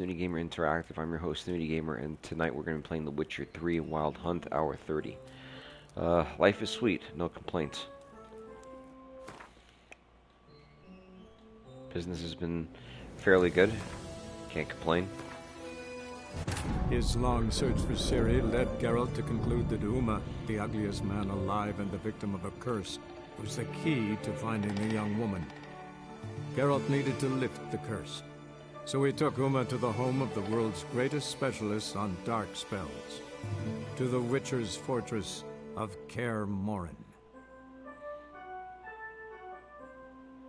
Snooty Gamer Interactive. I'm your host, Snooty Gamer, and tonight we're going to be playing The Witcher 3 Wild Hunt, Hour 30. Life is sweet, no complaints. Business has been fairly good, can't complain. His long search for Ciri led Geralt to conclude that Uma, the ugliest man alive and the victim of a curse, was the key to finding the young woman. Geralt needed to lift the curse, so he took Uma to the home of the world's greatest specialists on dark spells, to the Witcher's fortress of Kaer Morhen.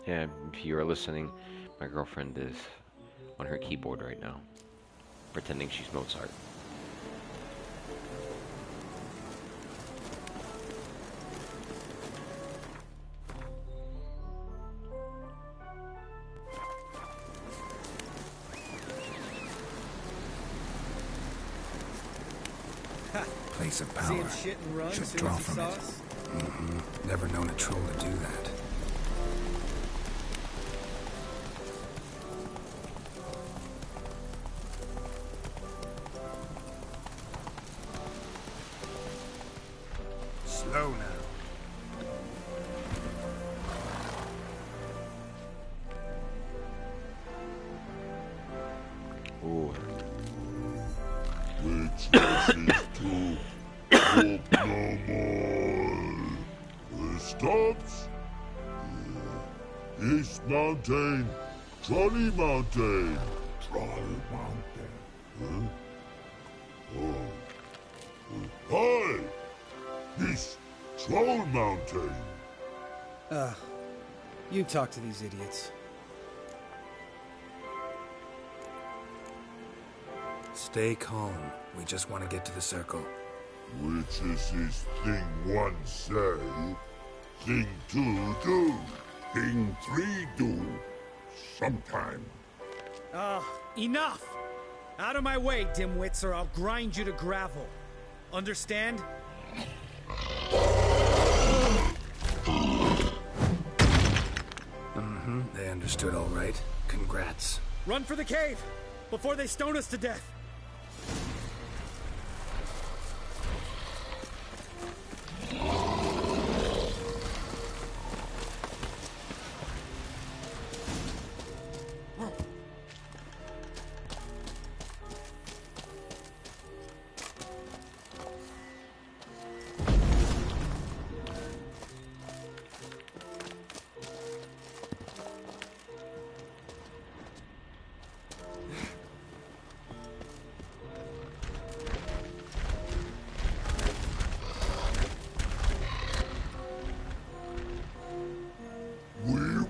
Yeah, if you are listening, my girlfriend is on her keyboard right now, pretending she's Mozart. Place of power. Should draw from it. Never known a troll to do that. Slow now. Ooh. Which is to hope no more. Stops. East Mountain, Trolley Mountain. Trolley Mountain. Huh? Oh. Hi! East Troll Mountain. You talk to these idiots. Stay calm. We just want to get to the circle. Which is his thing one say, thing two do, thing three do, sometime. Enough! Out of my way, dimwits, or I'll grind you to gravel. Understand? They understood all right. Congrats. Run for the cave! Before they stone us to death!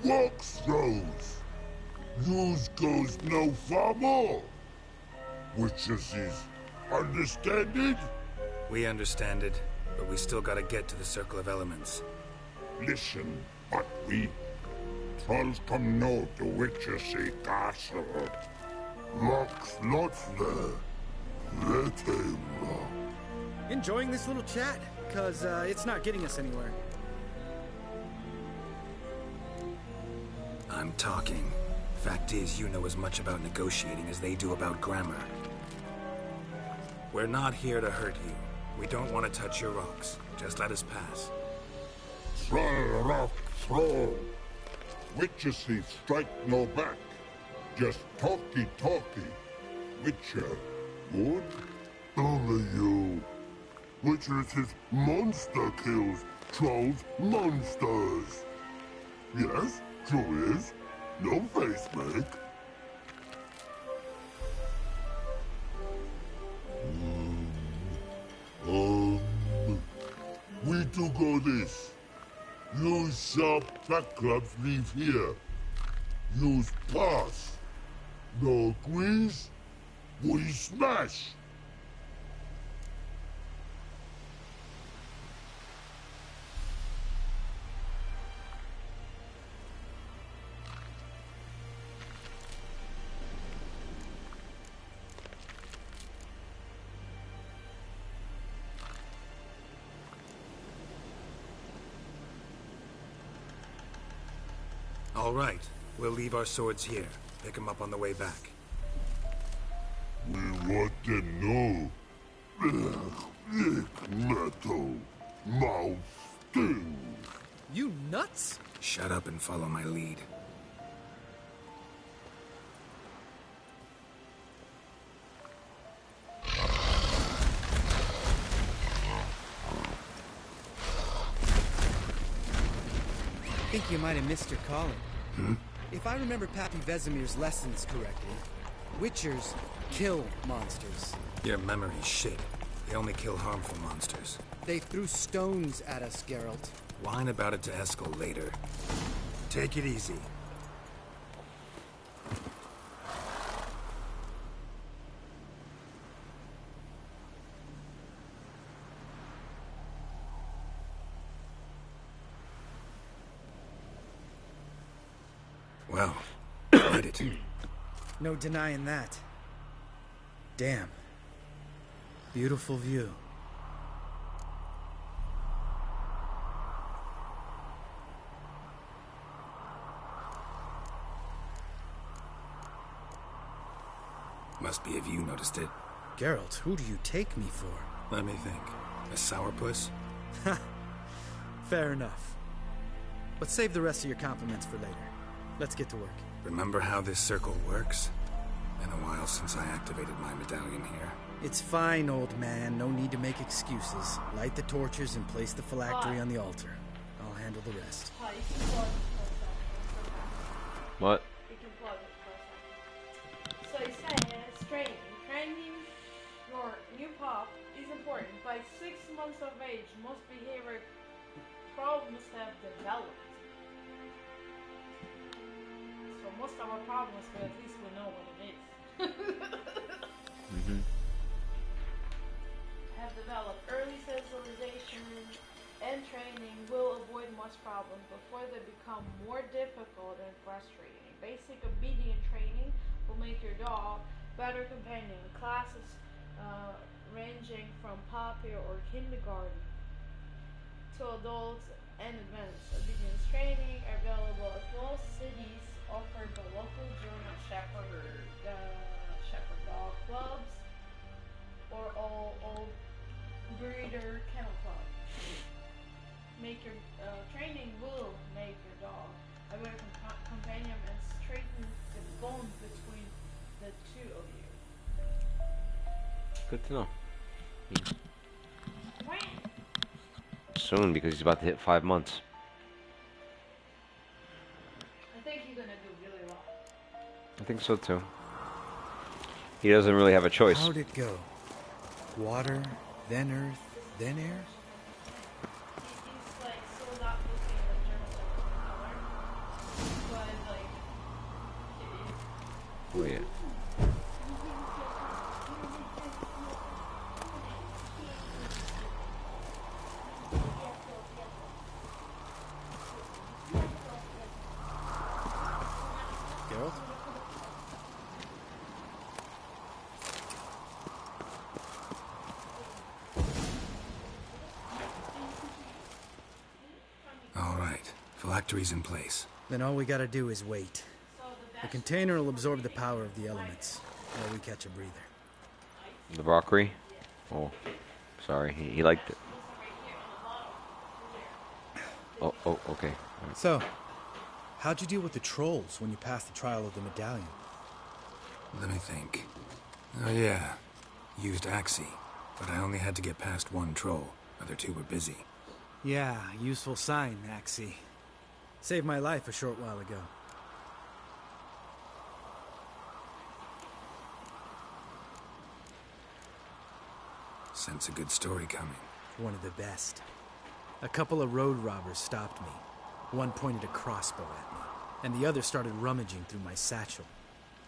Walks those. News goes no far more. Which is understand it? We understand it, but we still gotta get to the Circle of Elements. Listen, but we trolls come know the witches say castle. Locks lots there. Let him. Enjoying this little chat? Cause, it's not getting us anywhere. I'm talking. Fact is, you know as much about negotiating as they do about grammar. We're not here to hurt you. We don't want to touch your rocks. Just let us pass. Troll rock throw. Witches say strike no back. Just talky. Witcher, good? Only you. Witcher says monster kills. Trolls monsters. Yes? True is. No face make. We do go this. Use sharp back clubs leave here. Use pass. No agrees. We smash. All right. We'll leave our swords here. Pick them up on the way back. What the no? Thick metal. Mouth sting. You nuts? Shut up and follow my lead. I think you might have missed your calling. If I remember Pappy Vesemir's lessons correctly, Witchers kill monsters. Your memory's shit. They only kill harmful monsters. They threw stones at us, Geralt. Whine about it to Eskel later. Take it easy. Well, did it. No denying that. Damn. Beautiful view. Must be if you noticed it. Geralt, who do you take me for? Let me think. A sourpuss? Fair enough. But save the rest of your compliments for later. Let's get to work. Remember how this circle works? Been a while since I activated my medallion here. It's fine, old man. No need to make excuses. Light the torches and place the phylactery on the altar. I'll handle the rest. What? You can plug it for a second. So he's saying it's training. Training your new pup is important. By 6 months of age, most behavior problems have developed. So most of our problems, but at least we know what it is. Have developed. Early socialization and training will avoid much problems before they become more difficult and frustrating. Basic obedient training will make your dog better companion. Classes ranging from puppy or kindergarten to adults and advanced obedience training are available at most cities, offered by local German Shepherd dog clubs or all breeder kennel clubs. Make your training will make your dog a better companion and straighten the bond between the two of you. Good to know. When? Soon, because he's about to hit 5 months. I think you're gonna do really well. I think so too. He doesn't really have a choice. How'd it go? Water, then earth, then air? He's like so not looking at the German Shepherd color, but like Oh yeah. Geralt? All right. Phylactery's in place. Then all we gotta do is wait. The container will absorb the power of the elements, while we catch a breather. The Valkyrie? Oh, sorry. He liked it. Oh, okay. All right. So, how'd you deal with the trolls when you passed the trial of the medallion? Let me think. Oh yeah. Used Axie. But I only had to get past one troll. Other two were busy. Yeah, useful sign, Axie. Saved my life a short while ago. Sense a good story coming. One of the best. A couple of road robbers stopped me. One pointed a crossbow at me, and the other started rummaging through my satchel,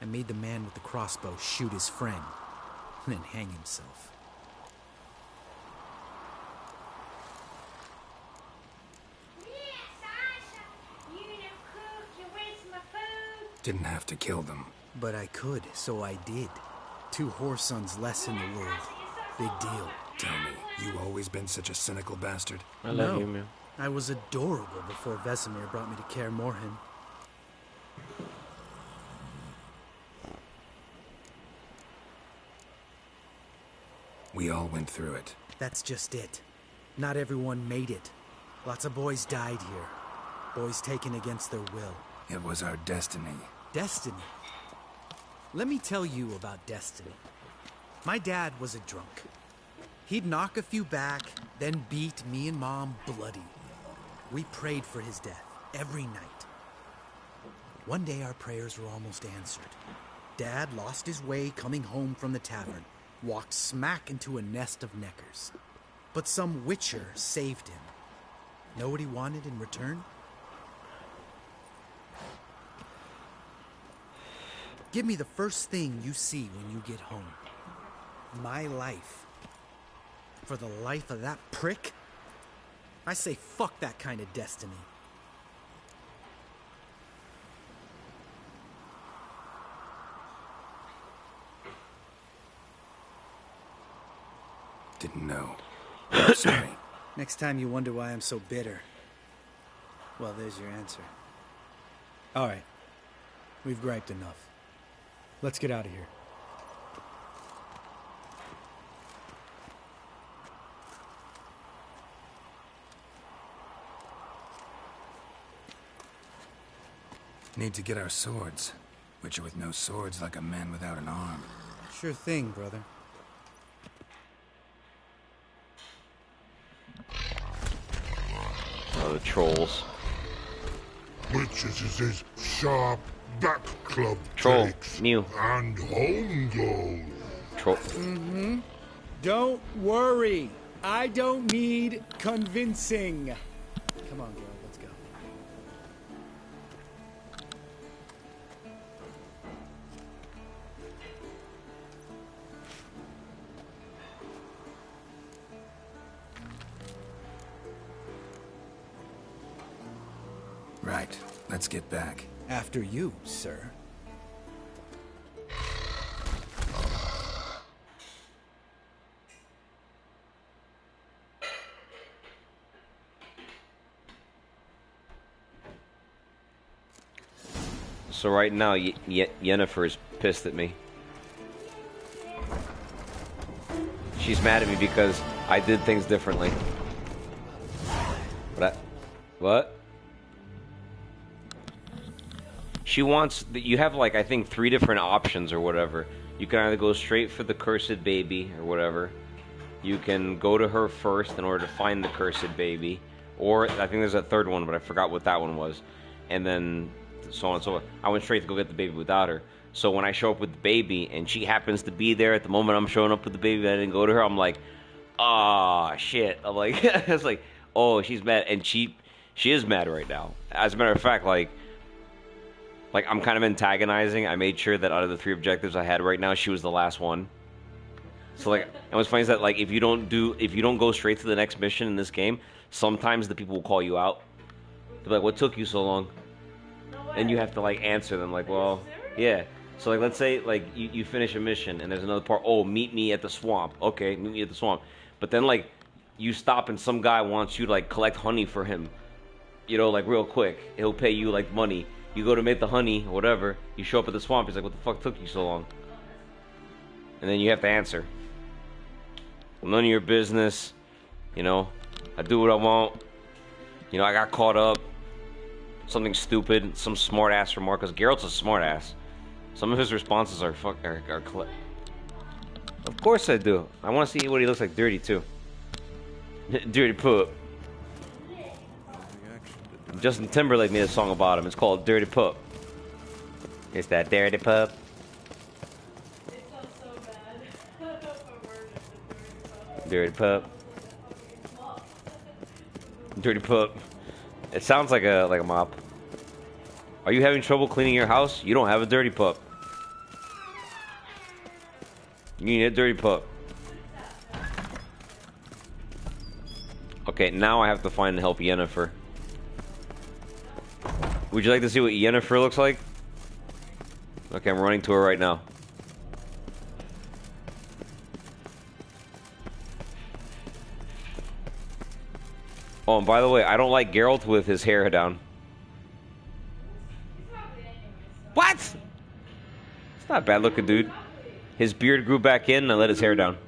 and made the man with the crossbow shoot his friend, and then hang himself. Didn't have to kill them. But I could, so I did. 2 whoresons less in the world. Big deal. Tell me, you always been such a cynical bastard? I love No. you, man. I was adorable before Vesemir brought me to Kaer Morhen. We all went through it. That's just it. Not everyone made it. Lots of boys died here. Boys taken against their will. It was our destiny. Destiny? Let me tell you about destiny. My dad was a drunk. He'd knock a few back, then beat me and Mom bloody. We prayed for his death every night. One day our prayers were almost answered. Dad lost his way coming home from the tavern, walked smack into a nest of neckers. But some witcher saved him. Know what he wanted in return? Give me the first thing you see when you get home. My life. For the life of that prick? I say fuck that kind of destiny. Didn't know. Sorry. Next time you wonder why I'm so bitter, well, there's your answer. All right. We've griped enough. Let's get out of here. Need to get our swords. Witcher with no swords like a man without an arm. Sure thing, brother. Oh, the trolls. Witches is his sharp back club Troll. takes. Mew. And home goes. Troll. Don't worry. I don't need convincing. Come on, Geralt, let's go. Right. Let's get back. After you, sir. So right now, Yennefer's pissed at me. She's mad at me because I did things differently. What? She wants... You have, like, I think 3 different options or whatever. You can either go straight for the cursed baby or whatever. You can go to her first in order to find the cursed baby. Or, I think there's a third one, but I forgot what that one was. And then... so on and so forth. I went straight to go get the baby without her. So when I show up with the baby and she happens to be there at the moment I'm showing up with the baby, I didn't go to her. I'm like, ah, shit. I'm like, it's like, oh, she's mad, and she is mad right now. As a matter of fact, like I'm kind of antagonizing. I made sure that out of the 3 objectives I had right now, she was the last one. So like, and what's funny is that like if you don't go straight to the next mission in this game, sometimes the people will call you out. They're like, what took you so long? And you have to like answer them like, well, yeah. So like, let's say like you finish a mission and there's another part. Oh, meet me at the swamp. Okay, meet me at the swamp. But then like you stop and some guy wants you to like collect honey for him. You know, like real quick. He'll pay you like money. You go to make the honey, or whatever. You show up at the swamp. He's like, what the fuck took you so long? And then you have to answer. Well, none of your business. You know, I do what I want. You know, I got caught up. Something stupid, some smart ass remark, because Geralt's a smart ass. Some of his responses are Of course I do. I want to see what he looks like dirty too. Dirty Pup. Justin Timberlake made a song about him. It's called Dirty Pup. It's that Dirty Pup. It sounds so bad. Dirty Pup. Dirty Pup. It sounds like a mop. Are you having trouble cleaning your house? You don't have a dirty pup. You need a dirty pup. Okay, now I have to find and help Yennefer. Would you like to see what Yennefer looks like? Okay, I'm running to her right now. Oh, and by the way, I don't like Geralt with his hair down. What? It's not a bad looking dude. His beard grew back in and I let his hair down.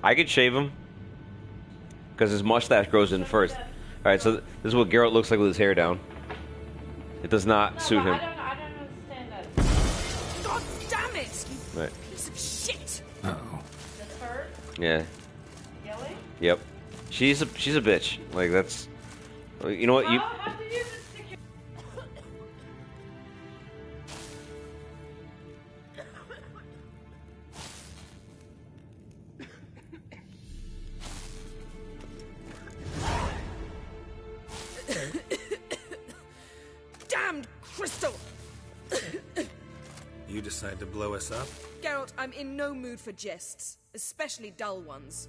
I could shave him. Because his mustache grows in first. Alright, so this is what Geralt looks like with his hair down. It does not suit him. I don't understand that. God damn it! You Right. piece of shit! Uh-oh. This hurt? Yeah. Really? Yep. She's a bitch. Like, that's... You know what? You... How did you just secure... Damned crystal! You decide to blow us up? Geralt, I'm in no mood for jests, especially dull ones.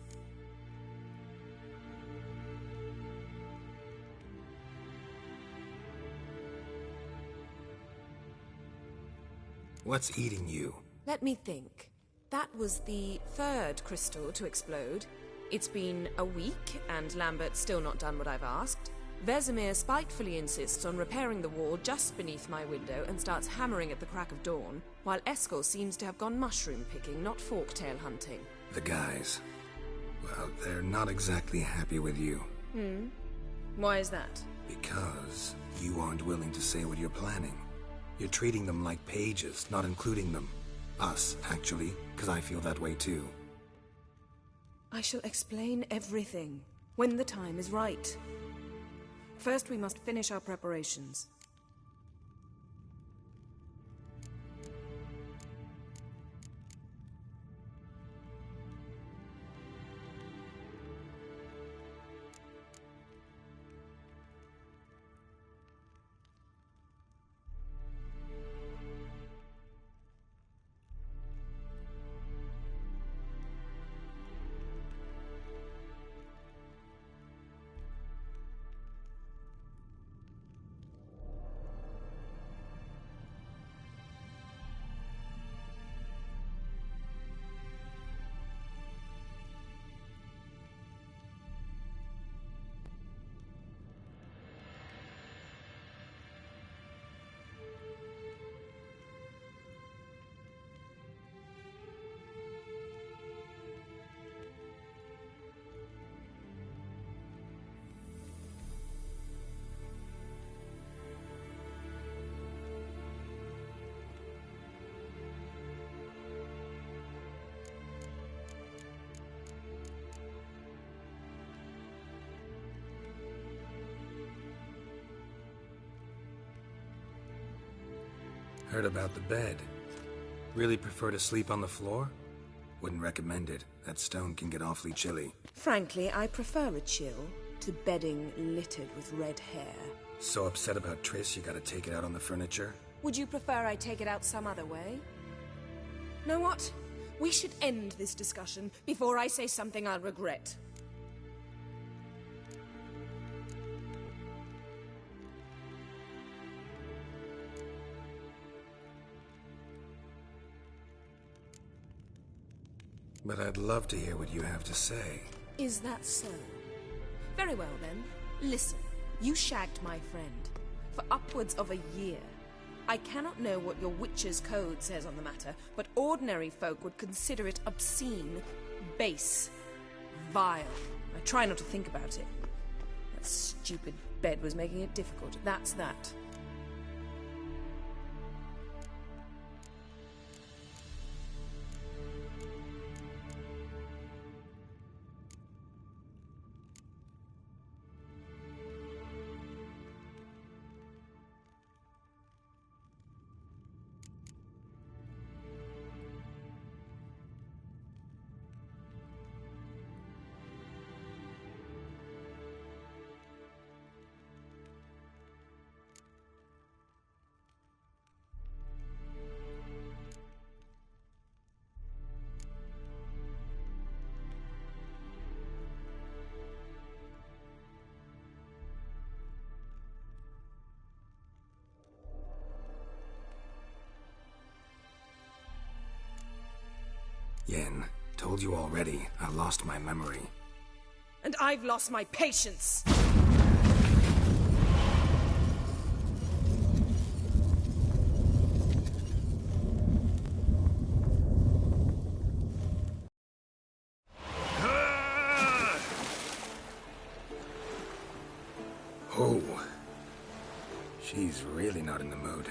What's eating you? Let me think. That was the third crystal to explode. It's been a week, and Lambert's still not done what I've asked. Vesemir spitefully insists on repairing the wall just beneath my window and starts hammering at the crack of dawn, while Eskel seems to have gone mushroom picking, not forktail hunting. The guys. Well, they're not exactly happy with you. Why is that? Because you aren't willing to say what you're planning. You're treating them like pages, not including them. Us, actually, because I feel that way too. I shall explain everything when the time is right. First, we must finish our preparations. Heard about the bed. Really prefer to sleep on the floor? Wouldn't recommend it. That stone can get awfully chilly. Frankly, I prefer a chill to bedding littered with red hair. So upset about Triss, you gotta take it out on the furniture? Would you prefer I take it out some other way? Know what? We should end this discussion before I say something I'll regret. But I'd love to hear what you have to say. Is that so? Very well then. Listen, you shagged my friend for upwards of a year. I cannot know what your witch's code says on the matter, but ordinary folk would consider it obscene, base, vile. I try not to think about it. That stupid bed was making it difficult. That's that. Yen, told you already, I lost my memory. And I've lost my patience! She's really not in the mood.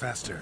Faster.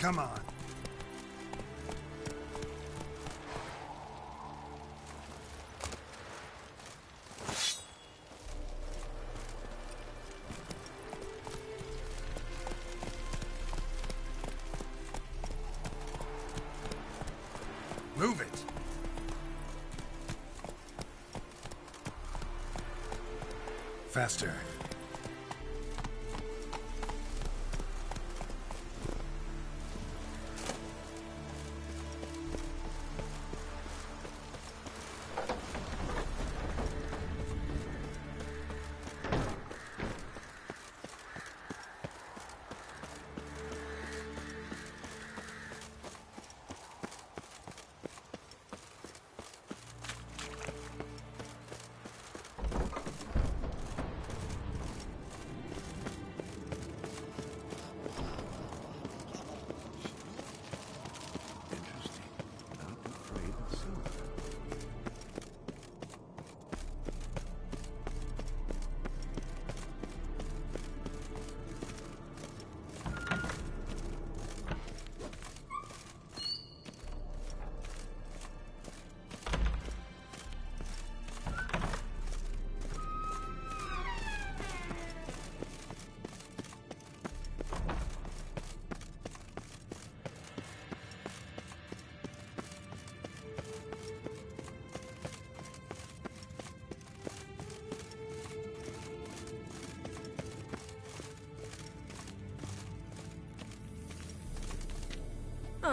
Come on. Move it. Faster.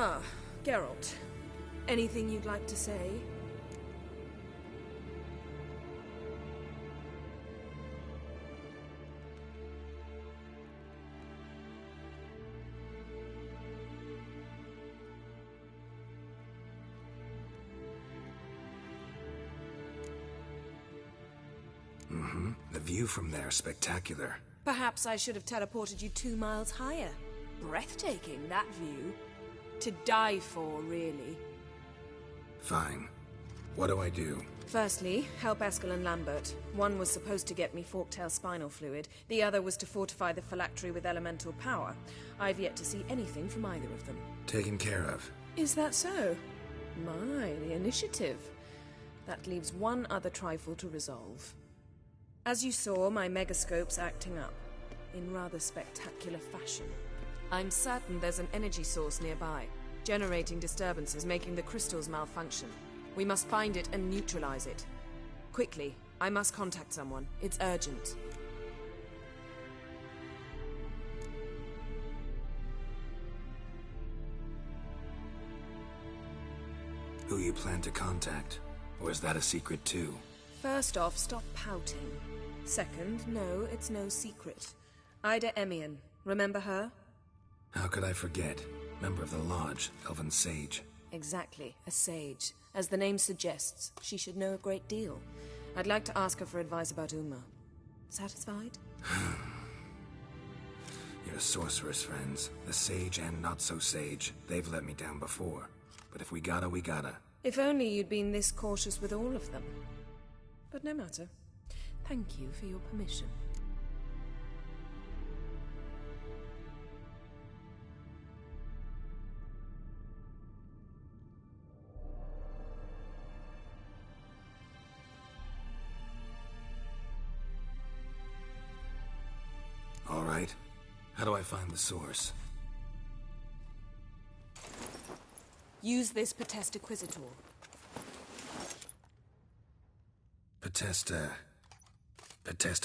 Ah, Geralt. Anything you'd like to say? The view from there is spectacular. Perhaps I should have teleported you 2 miles higher. Breathtaking, that view. To die for, really. Fine. What do I do? Firstly, help Eskel and Lambert. One was supposed to get me forktail spinal fluid. The other was to fortify the phylactery with elemental power. I've yet to see anything from either of them. Taken care of. Is that so? My, the initiative. That leaves one other trifle to resolve. As you saw, my megascope's acting up, in rather spectacular fashion. I'm certain there's an energy source nearby, generating disturbances, making the crystals malfunction. We must find it and neutralize it. Quickly, I must contact someone. It's urgent. Who you plan to contact? Or is that a secret too? First off, stop pouting. Second, no, it's no secret. Ida Emian. Remember her? How could I forget? Member of the Lodge, Elven Sage. Exactly, a sage. As the name suggests, she should know a great deal. I'd like to ask her for advice about Uma. Satisfied? Your sorceress friends, the sage and not-so-sage, they've let me down before. But if we gotta, we gotta. If only you'd been this cautious with all of them. But no matter. Thank you for your permission. All right. How do I find the source? Use this Potesta Quisitor. Potesta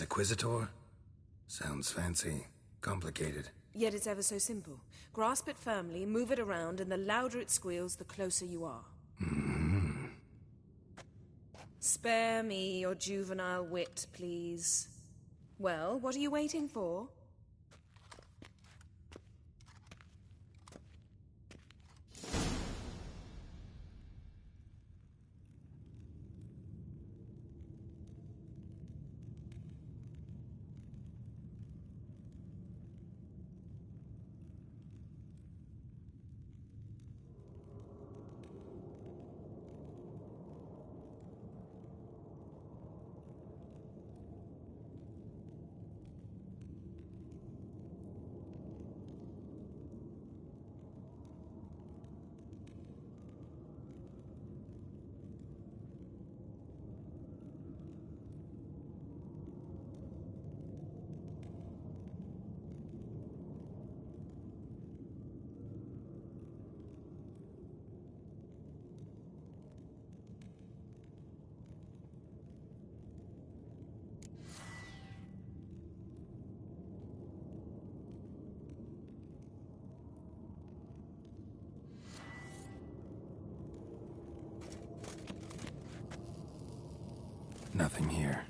Quisitor? Sounds fancy. Complicated. Yet it's ever so simple. Grasp it firmly, move it around, and the louder it squeals, the closer you are. Spare me your juvenile wit, please. Well, what are you waiting for? Nothing here.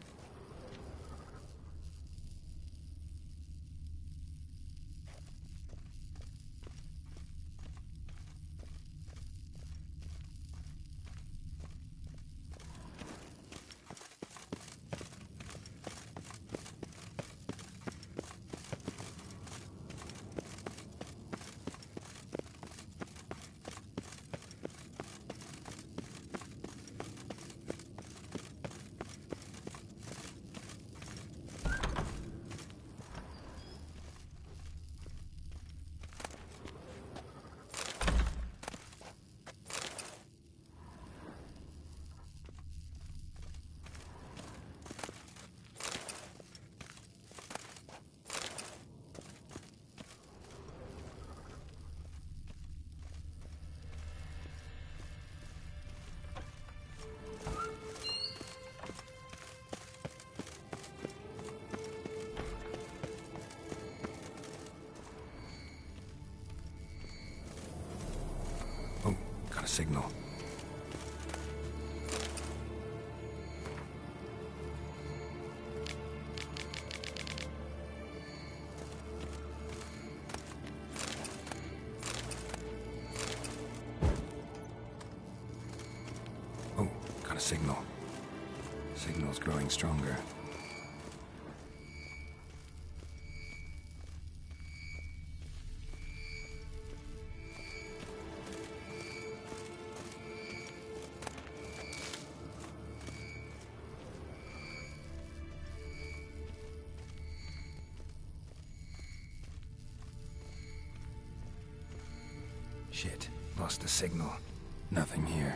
signal. Oh, got a signal. Signal's growing stronger. Shit, lost the signal. Nothing here.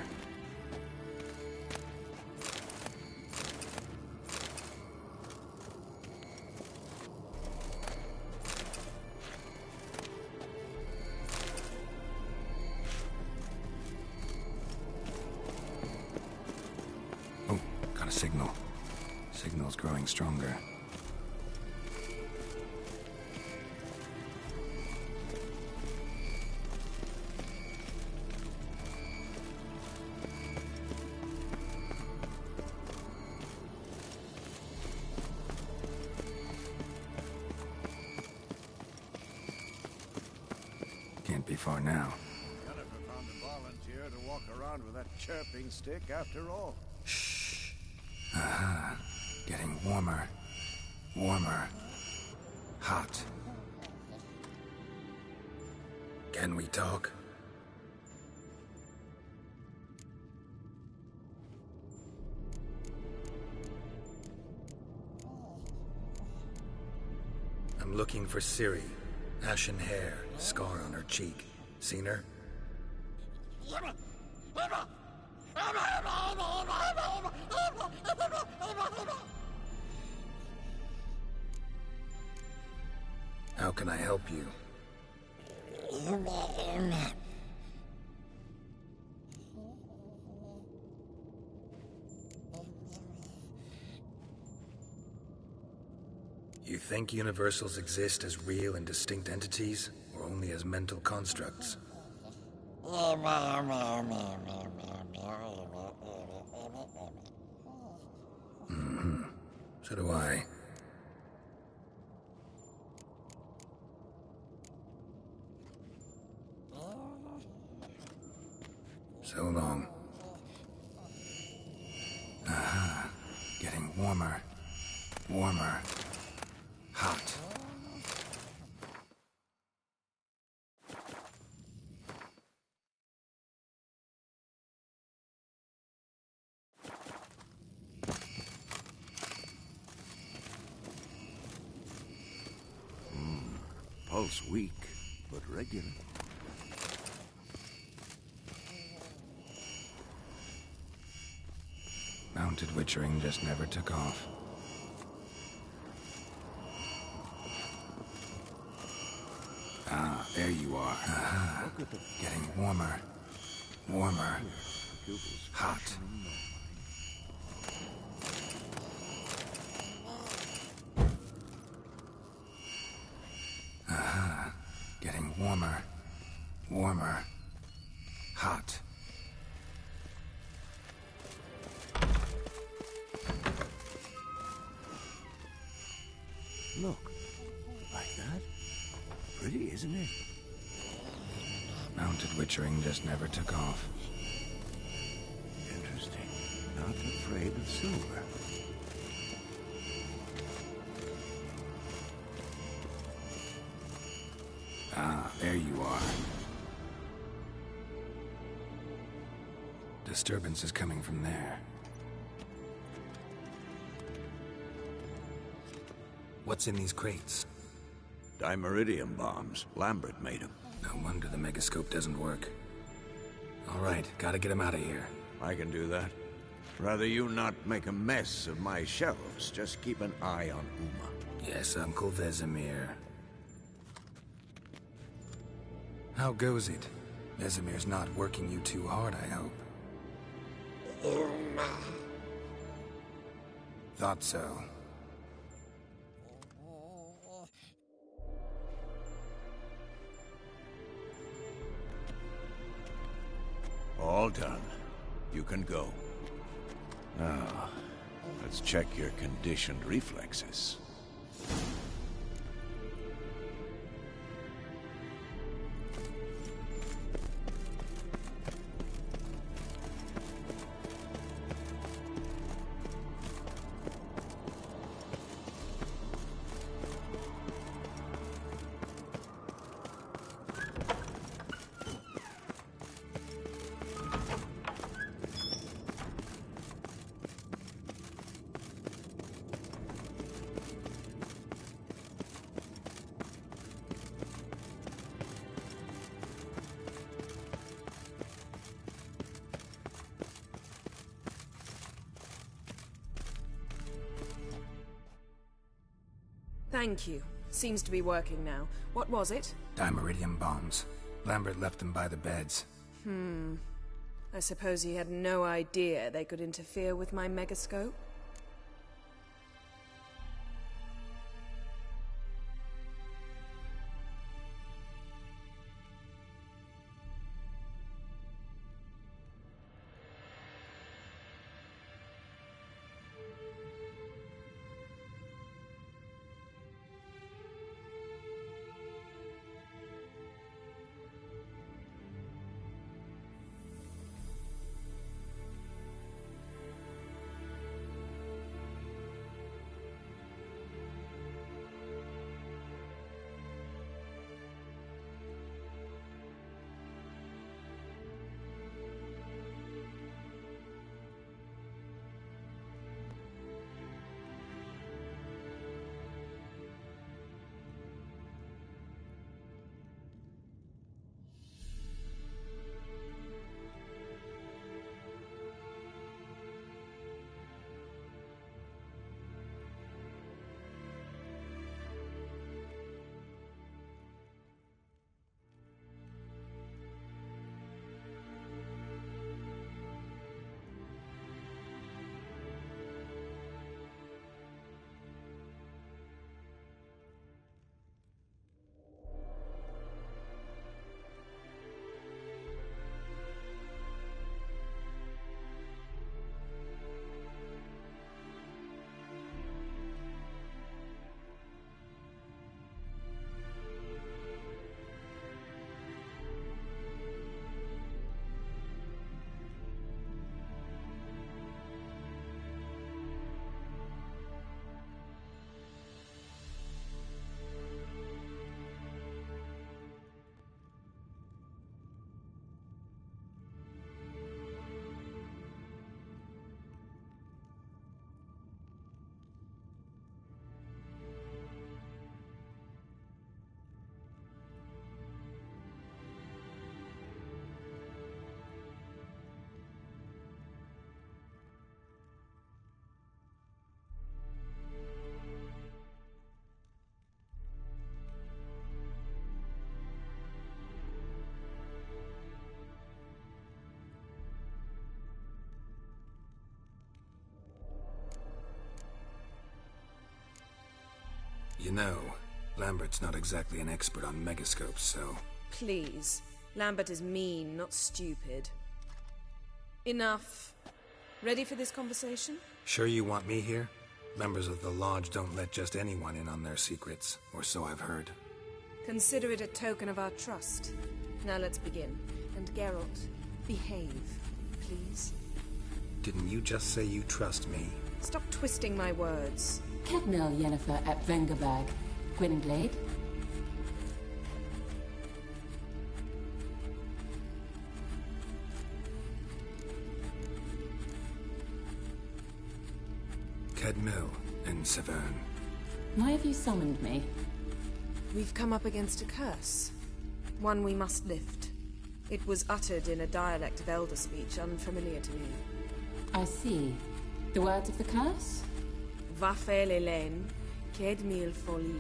Oh, got a signal. Signal's growing stronger. Can't be far now. Jennifer found a volunteer to walk around with that chirping stick after all. Shh. Aha. Getting warmer. Warmer. Hot. Can we talk? I'm looking for Ciri. Ashen hair, scar on her cheek. Seen her? How can I help you? You think universals exist as real and distinct entities, or only as mental constructs? Mm-hmm. So do I. So long. Aha. Getting warmer. Warmer. Hot. Pulse weak, but regular. Mounted witchering just never took off. Ah, there you are. Aha. Getting warmer. Warmer. Hot. Aha. Getting warmer. Warmer. Hot. Look, like that. Pretty, isn't it? Mounted witchering just never took off. Interesting. Not afraid of silver. Ah, there you are. Disturbance is coming from there. What's in these crates? Dimeridium bombs. Lambert made them. No wonder the megascope doesn't work. All right, gotta get him out of here. I can do that. Rather you not make a mess of my shelves. Just keep an eye on Uma. Yes, Uncle Vesemir. How goes it? Vesemir's not working you too hard, I hope. Thought so. All All done. You can go. Now, let's check your conditioned reflexes. Thank you. Seems to be working now. What was it? Dimeridium bombs. Lambert left them by the beds. I suppose he had no idea they could interfere with my megascope? You know, Lambert's not exactly an expert on megascopes, so... Please. Lambert is mean, not stupid. Enough. Ready for this conversation? Sure you want me here? Members of the Lodge don't let just anyone in on their secrets, or so I've heard. Consider it a token of our trust. Now let's begin. And Geralt, behave, please. Didn't you just say you trust me? Stop twisting my words. Cadmel Yennefer at Vengerberg. Gwynglade. Cadmel and Severn. Why have you summoned me? We've come up against a curse. One we must lift. It was uttered in a dialect of Elder speech unfamiliar to me. I see. The words of the curse? Vafel Elaine, Ked mil foli,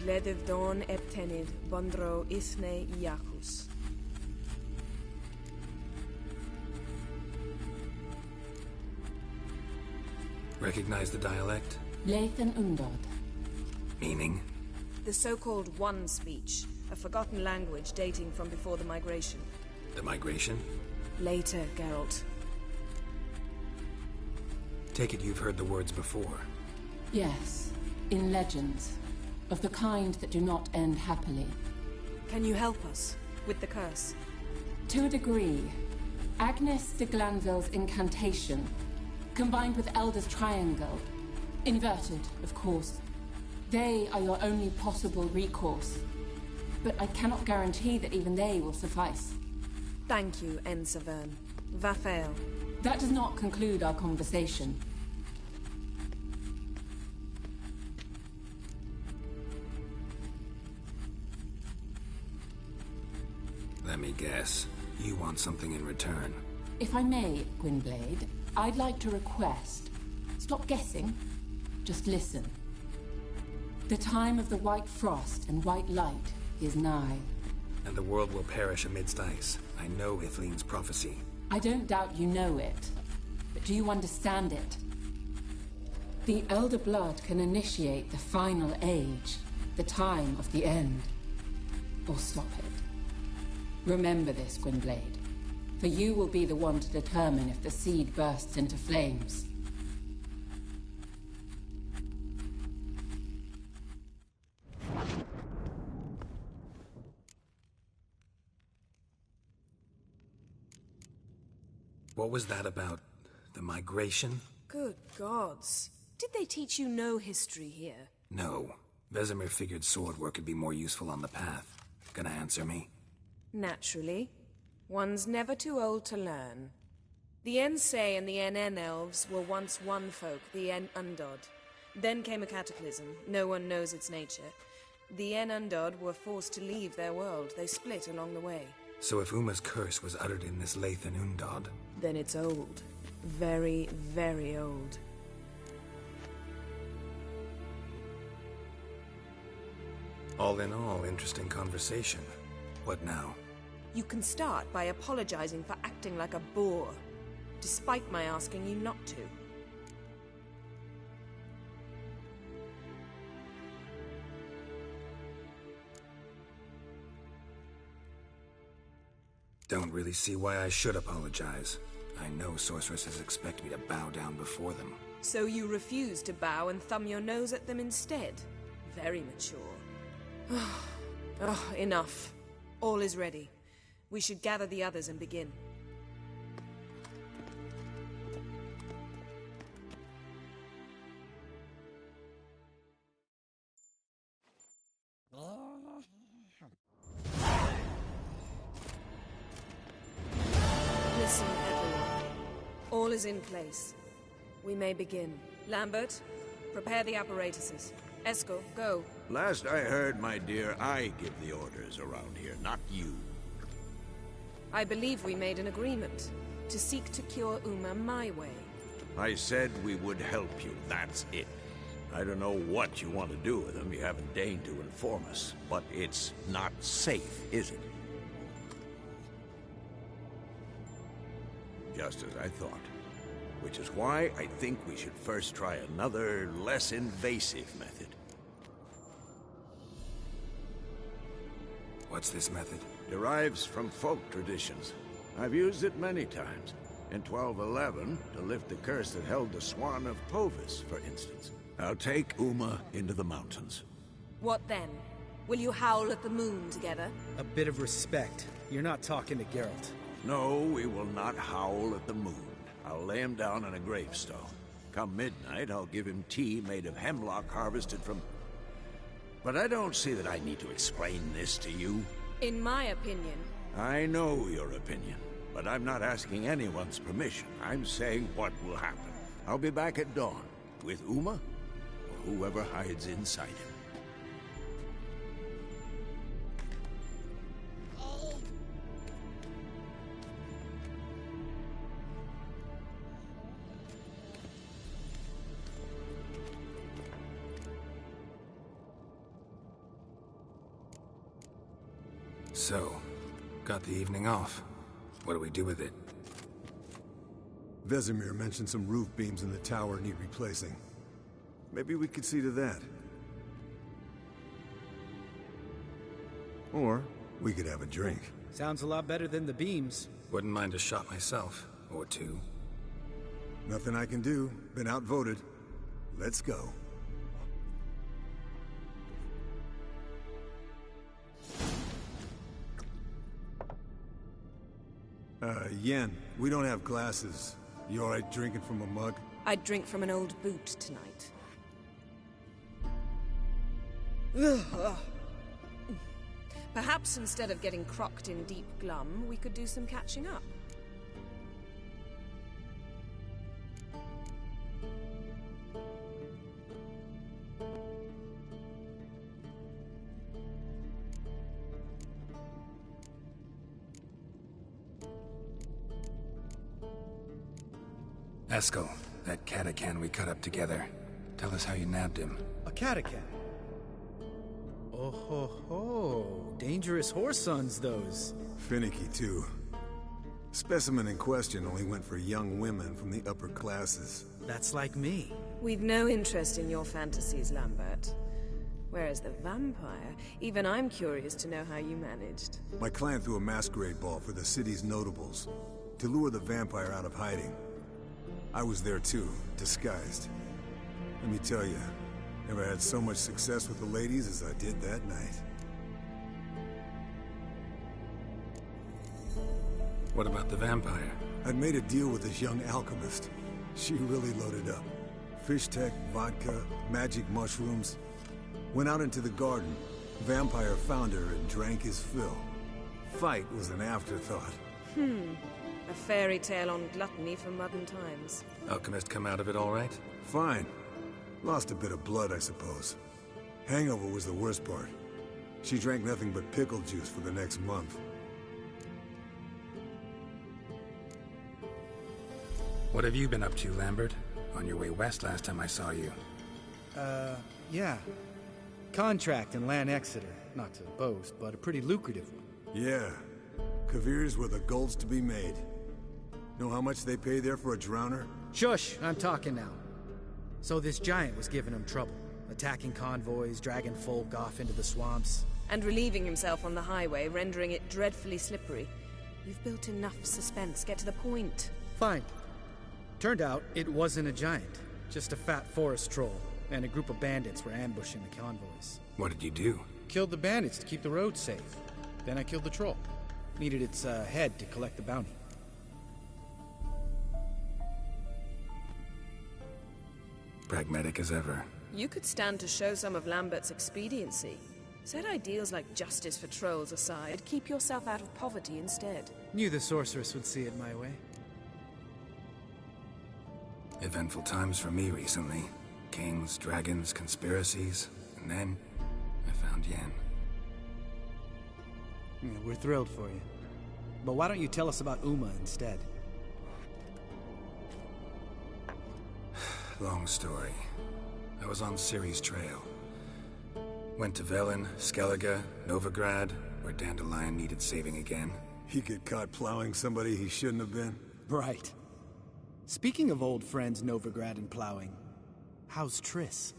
Gledev don eptenid, Bondro isne Iacus. Recognize the dialect? Lathan Undod. Meaning? The so-called One speech, a forgotten language dating from before the migration. The migration? Later, Geralt. Take it you've heard the words before. Yes, in legends. Of the kind that do not end happily. Can you help us with the curse? To a degree. Agnes de Glanville's incantation, combined with Elder's triangle, inverted, of course. They are your only possible recourse. But I cannot guarantee that even they will suffice. Thank you, Ensavern. Va fail. That does not conclude our conversation. Let me guess. You want something in return. If I may, Gwynblade, I'd like to request. Stop guessing. Just listen. The time of the white frost and white light is nigh. And the world will perish amidst ice. I know Ithleen's prophecy. I don't doubt you know it. But do you understand it? The Elder Blood can initiate the final age, the time of the end. Or stop it. Remember this, Gwynblade. For you will be the one to determine if the seed bursts into flames. What was that about? The migration? Good gods. Did they teach you no history here? No. Vesemir figured sword work could be more useful on the path. Gonna answer me? Naturally. One's never too old to learn. The Ensei and the NN elves were once one folk, the En Undod. Then came a cataclysm. No one knows its nature. The En Undod were forced to leave their world. They split along the way. So if Uma's curse was uttered in this Lathan Undod... Then it's old. Very, very old. All in all, interesting conversation. What now? You can start by apologizing for acting like a boor, despite my asking you not to. Don't really see why I should apologize. I know sorceresses expect me to bow down before them. So you refuse to bow and thumb your nose at them instead? Very mature. Enough. All is ready. We should gather the others and begin. Listen, everyone. All is in place. We may begin. Lambert, prepare the apparatuses. Eskel, go. Last I heard, my dear, I give the orders around here, not you. I believe we made an agreement to seek to cure Uma my way. I said we would help you, that's it. I don't know what you want to do with them, you haven't deigned to inform us. But it's not safe, is it? Just as I thought. Which is why I think we should first try another, less invasive method. What's this method? Derives from folk traditions. I've used it many times. In 1211, to lift the curse that held the Swan of Povis, for instance. I'll take Uma into the mountains. What then? Will you howl at the moon together? A bit of respect. You're not talking to Geralt. No, we will not howl at the moon. I'll lay him down in a gravestone. Come midnight, I'll give him tea made of hemlock harvested from... But I don't see that I need to explain this to you. In my opinion... I know your opinion, but I'm not asking anyone's permission. I'm saying what will happen. I'll be back at dawn, with Uma, or whoever hides inside him. So, got the evening off. What do we do with it? Vesemir mentioned some roof beams in the tower need replacing. Maybe we could see to that. Or we could have a drink. Sounds a lot better than the beams. Wouldn't mind a shot myself, or two. Nothing I can do. Been outvoted. Let's go. Yen, we don't have glasses. You alright drinking from a mug? I'd drink from an old boot tonight. Perhaps instead of getting crocked in deep glum, we could do some catching up. Eskel, that catacan we cut up together. Tell us how you nabbed him. A catacan? Oh ho ho. Dangerous horse sons, those. Finicky, too. Specimen in question only went for young women from the upper classes. That's like me. We've no interest in your fantasies, Lambert. Whereas the vampire, even I'm curious to know how you managed. My clan threw a masquerade ball for the city's notables, to lure the vampire out of hiding. I was there too, disguised. Let me tell you, never had so much success with the ladies as I did that night. What about the vampire? I'd made a deal with this young alchemist. She really loaded up. Fish tech, vodka, magic mushrooms. Went out into the garden. Vampire found her and drank his fill. Fight was an afterthought. A fairy tale on gluttony from modern times. Alchemist come out of it all right? Fine. Lost a bit of blood, I suppose. Hangover was the worst part. She drank nothing but pickle juice for the next month. What have you been up to, Lambert? On your way west last time I saw you. Yeah. Contract in Lan Exeter. Not to boast, but a pretty lucrative one. Yeah. Kavir's were the gold's to be made. Know how much they pay there for a drowner? Shush, I'm talking now. So this giant was giving him trouble. Attacking convoys, dragging folk off into the swamps. And relieving himself on the highway, rendering it dreadfully slippery. You've built enough suspense. Get to the point. Fine. Turned out it wasn't a giant. Just a fat forest troll. And a group of bandits were ambushing the convoys. What did you do? Killed the bandits to keep the road safe. Then I killed the troll. Needed its head to collect the bounty. Pragmatic as ever. You could stand to show some of Lambert's expediency. Set ideals like justice for trolls aside, keep yourself out of poverty instead. Knew the sorceress would see it my way. Eventful times for me recently. Kings, dragons, conspiracies, and then I found Yen. Yeah, we're thrilled for you. But why don't you tell us about Uma instead? Long story. I was on Ciri's trail. Went to Velen, Skellige, Novigrad, where Dandelion needed saving again. He get caught plowing somebody he shouldn't have been? Right. Speaking of old friends Novigrad and plowing, how's Triss?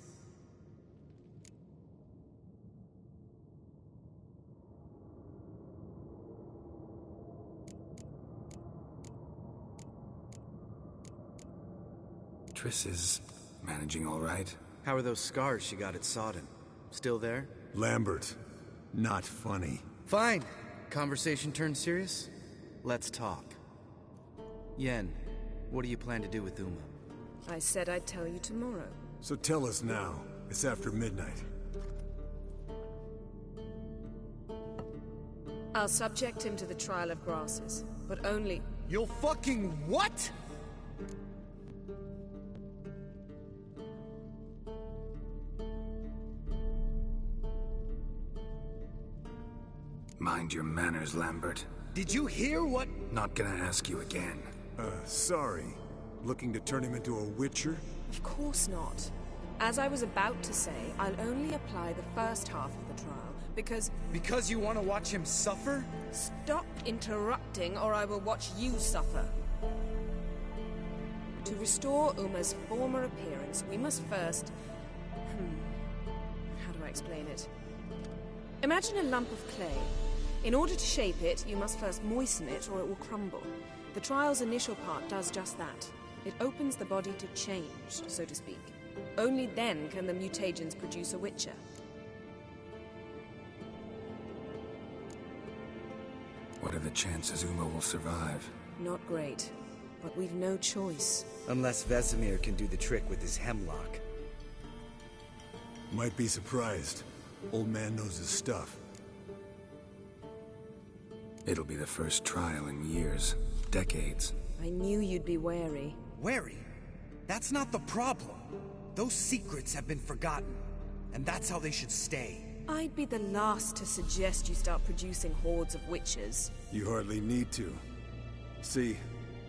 Triss is managing all right. How are those scars she got at Sodden? Still there? Lambert. Not funny. Fine. Conversation turned serious? Let's talk. Yen, what do you plan to do with Uma? I said I'd tell you tomorrow. So tell us now. It's after midnight. I'll subject him to the trial of grasses, but only... You'll fucking what?! Mind your manners, Lambert. Did you hear what? Not gonna ask you again. Sorry. Looking to turn him into a witcher? Of course not. As I was about to say, I'll only apply the first half of the trial, because... Because you want to watch him suffer? Stop interrupting, or I will watch you suffer. To restore Uma's former appearance, we must first... How do I explain it? Imagine a lump of clay. In order to shape it, you must first moisten it or it will crumble. The trial's initial part does just that. It opens the body to change, so to speak. Only then can the mutagens produce a Witcher. What are the chances Uma will survive? Not great, but we've no choice. Unless Vesemir can do the trick with his hemlock. Might be surprised. Old man knows his stuff. It'll be the first trial in years. Decades. I knew you'd be wary. Wary? That's not the problem. Those secrets have been forgotten, and that's how they should stay. I'd be the last to suggest you start producing hordes of witches. You hardly need to. See,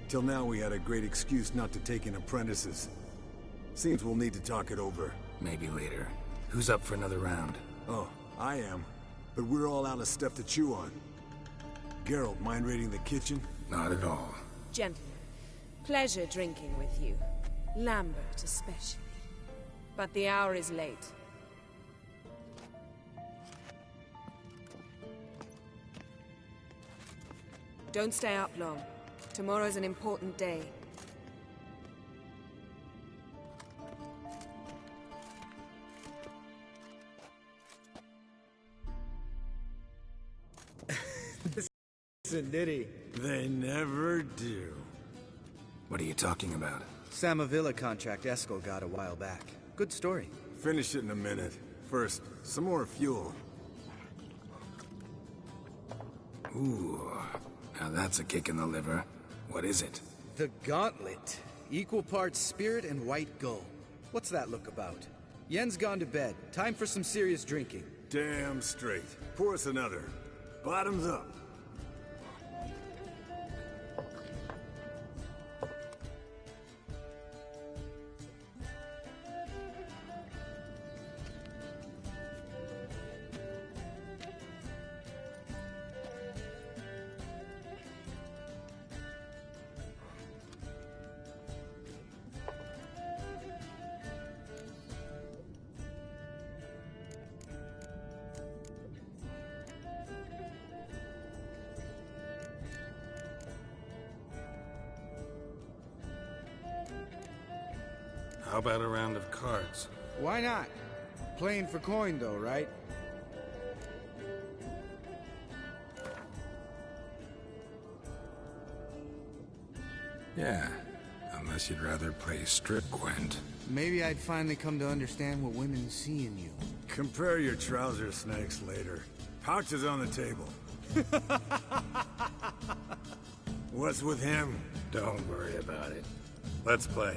till now we had a great excuse not to take in apprentices. Seems we'll need to talk it over. Maybe later. Who's up for another round? Oh, I am. But we're all out of stuff to chew on. Geralt, mind raiding the kitchen? Not at all. Gentlemen, pleasure drinking with you. Lambert especially. But the hour is late. Don't stay up long. Tomorrow's an important day. Listen, did he? They never do. What are you talking about? Samavilla contract Eskel got a while back. Good story. Finish it in a minute. First, some more fuel. Ooh, now that's a kick in the liver. What is it? The Gauntlet. Equal parts spirit and white gull. What's that look about? Yen's gone to bed. Time for some serious drinking. Damn straight. Pour us another. Bottoms up. How about a round of cards? Why not? Playing for coin though, right? Yeah, unless you'd rather play strip, Gwent. Maybe I'd finally come to understand what women see in you. Compare your trouser snakes later. Pouch is on the table. What's with him? Don't worry about it. Let's play.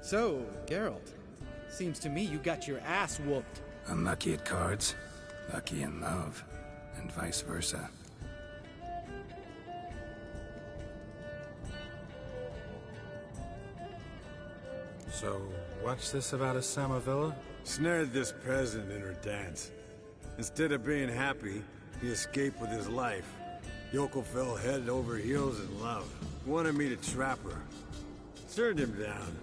So, Geralt, seems to me you got your ass whooped. Unlucky at cards, lucky in love, and vice versa. So, what's this about a Samavilla? Snared this peasant in her dance. Instead of being happy, he escaped with his life. Yoko fell head over heels in love. Wanted me to trap her. Turned him down.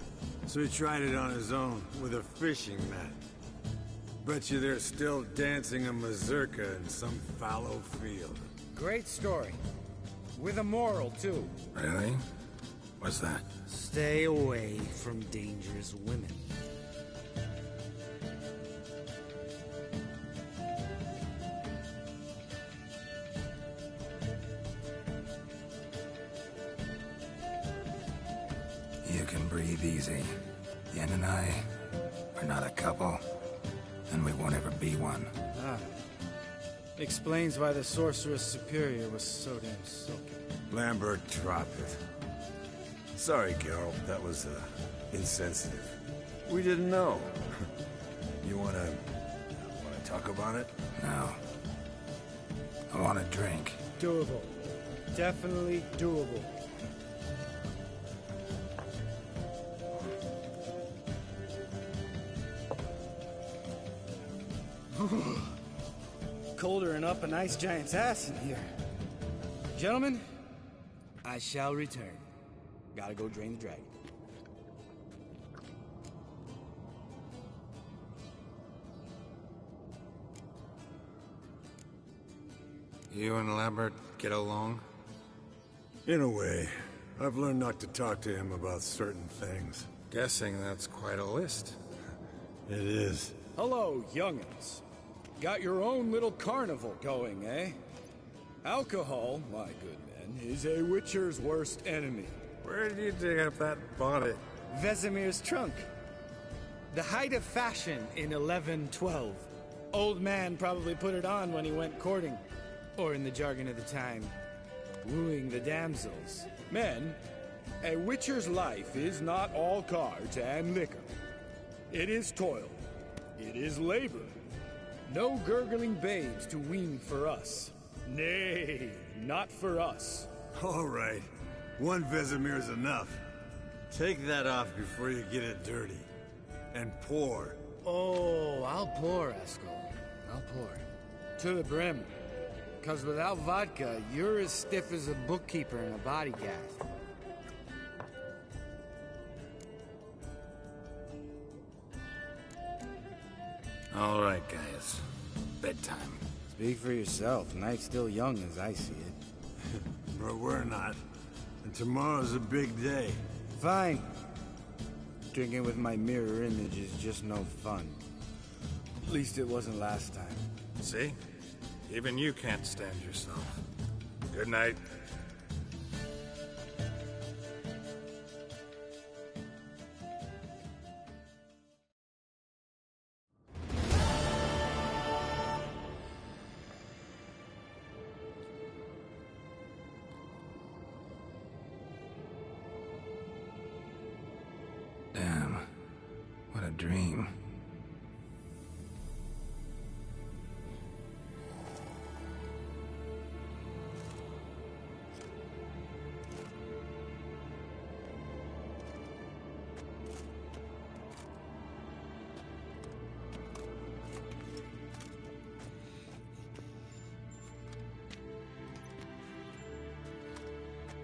So he tried it on his own, with a fishing net. Bet you they're still dancing a mazurka in some fallow field. Great story. With a moral, too. Really? What's that? Stay away from dangerous women. You can breathe easy. Yen and I, we're not a couple, and we won't ever be one. Ah. Explains why the Sorceress Superior was so damn silky. Lambert, drop it. Sorry, Geralt, that was, insensitive. We didn't know. You wanna talk about it? No. I want a drink. Doable. Definitely doable. Colder and up an ice giant's ass in here. Gentlemen, I shall return. Gotta go drain the dragon. You and Lambert get along? In a way. I've learned not to talk to him about certain things. Guessing that's quite a list. It is. Hello, young'uns. Got your own little carnival going, eh? Alcohol, my good men, is a witcher's worst enemy. Where did you dig up that bonnet? Vesemir's trunk. The height of fashion in 1112. Old man probably put it on when he went courting. Or in the jargon of the time, wooing the damsels. Men, a witcher's life is not all cards and liquor. It is toil. It is labor. No gurgling babes to wean for us. Nay, not for us. All right. One Vesemir's enough. Take that off before you get it dirty. And pour. Oh, I'll pour, Eskel. I'll pour. To the brim. 'Cause without vodka, you're as stiff as a bookkeeper in a body gaff. All right, guys. Bedtime. Speak for yourself. Night's still young as I see it. But we're not. And tomorrow's a big day. Fine. Drinking with my mirror image is just no fun. At least it wasn't last time. See? Even you can't stand yourself. Good night. Damn. What a dream.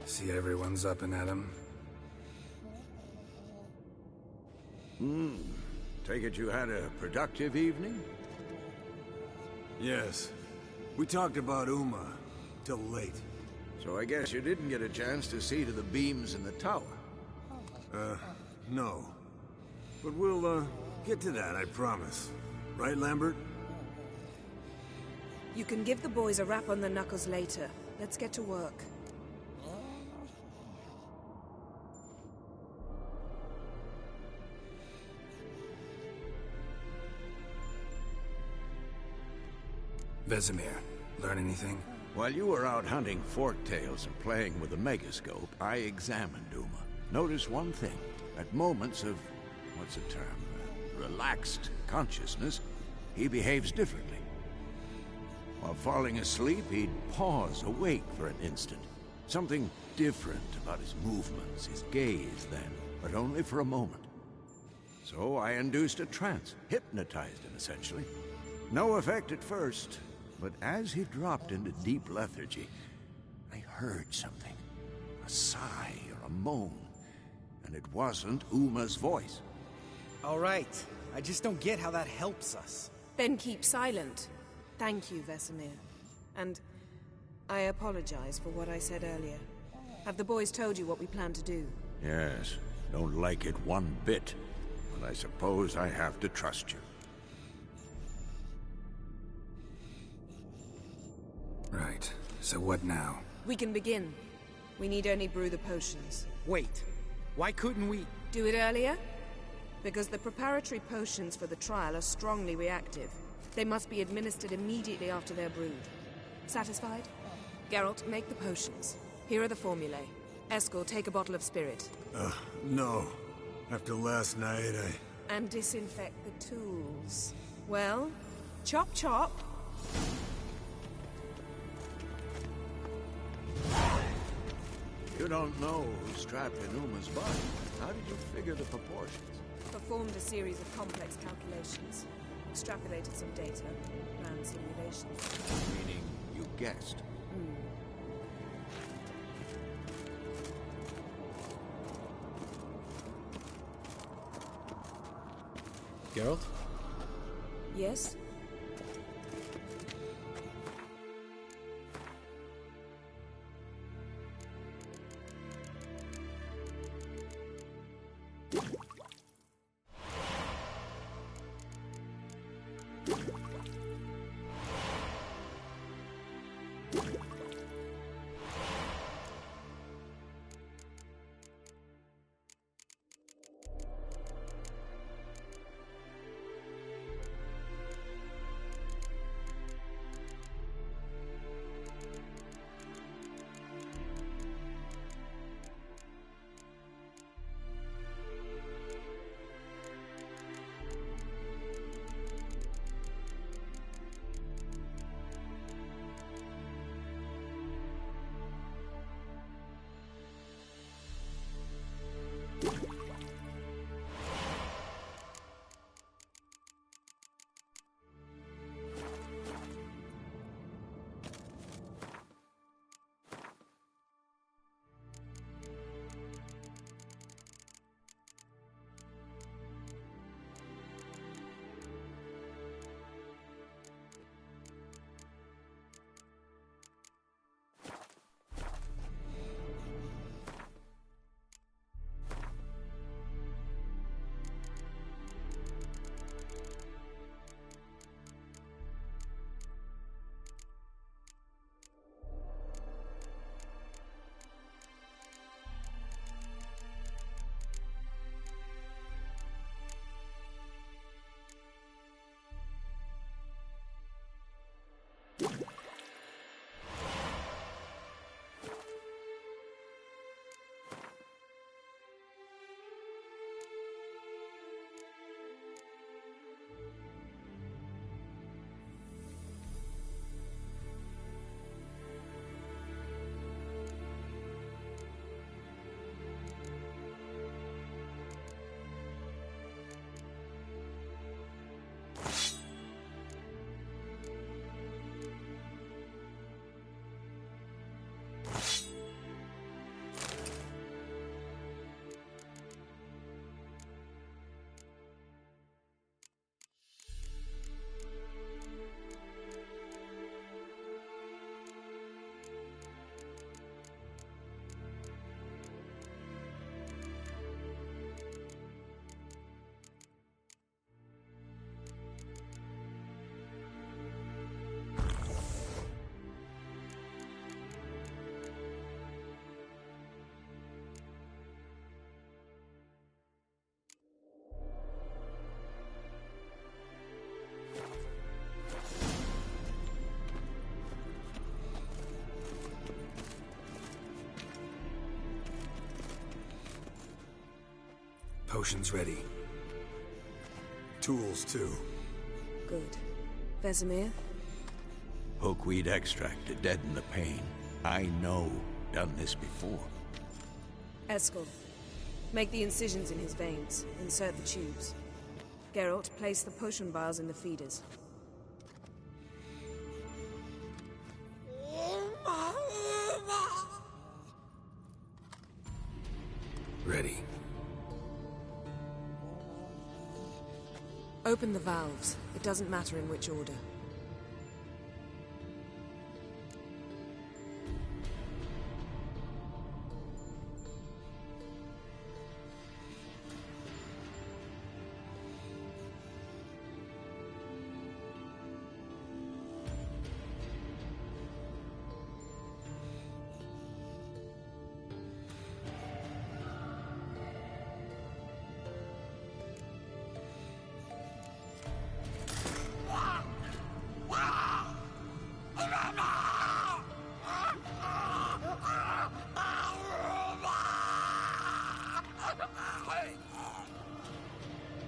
See everyone's up and at 'em. Take it you had a productive evening? Yes. We talked about Uma till late. So I guess you didn't get a chance to see to the beams in the tower. No. But we'll, get to that, I promise. Right, Lambert? You can give the boys a rap on the knuckles later. Let's get to work. Vesemir, learn anything? While you were out hunting forktails and playing with the megascope, I examined Uma. Notice one thing. At moments of what's the term? Relaxed consciousness, he behaves differently. While falling asleep, he'd pause, awake for an instant. Something different about his movements, his gaze then, but only for a moment. So I induced a trance, hypnotized him essentially. No effect at first, but as he dropped into deep lethargy, I heard something. A sigh or a moan. And it wasn't Uma's voice. All right. I just don't get how that helps us. Then keep silent. Thank you, Vesemir. And I apologize for what I said earlier. Have the boys told you what we plan to do? Yes, don't like it one bit. But I suppose I have to trust you. Right. So what now? We can begin. We need only brew the potions. Wait. Why couldn't we... Do it earlier? Because the preparatory potions for the trial are strongly reactive. They must be administered immediately after they're brewed. Satisfied? Geralt, make the potions. Here are the formulae. Eskel, take a bottle of spirit. No. After last night, And disinfect the tools. Well, chop chop. You don't know who's strapped in Uma's body. How did you figure the proportions? Performed a series of complex calculations. Extrapolated some data. Ran simulations. Meaning you guessed. Geralt? Yes? Potions ready. tools, too. Good. Vesemir? Hookweed extract to deaden the pain. I know. Done this before. Eskel. Make the incisions in his veins. Insert the tubes. Geralt, place the potion vials in the feeders. Ready. Open the valves. It doesn't matter in which order.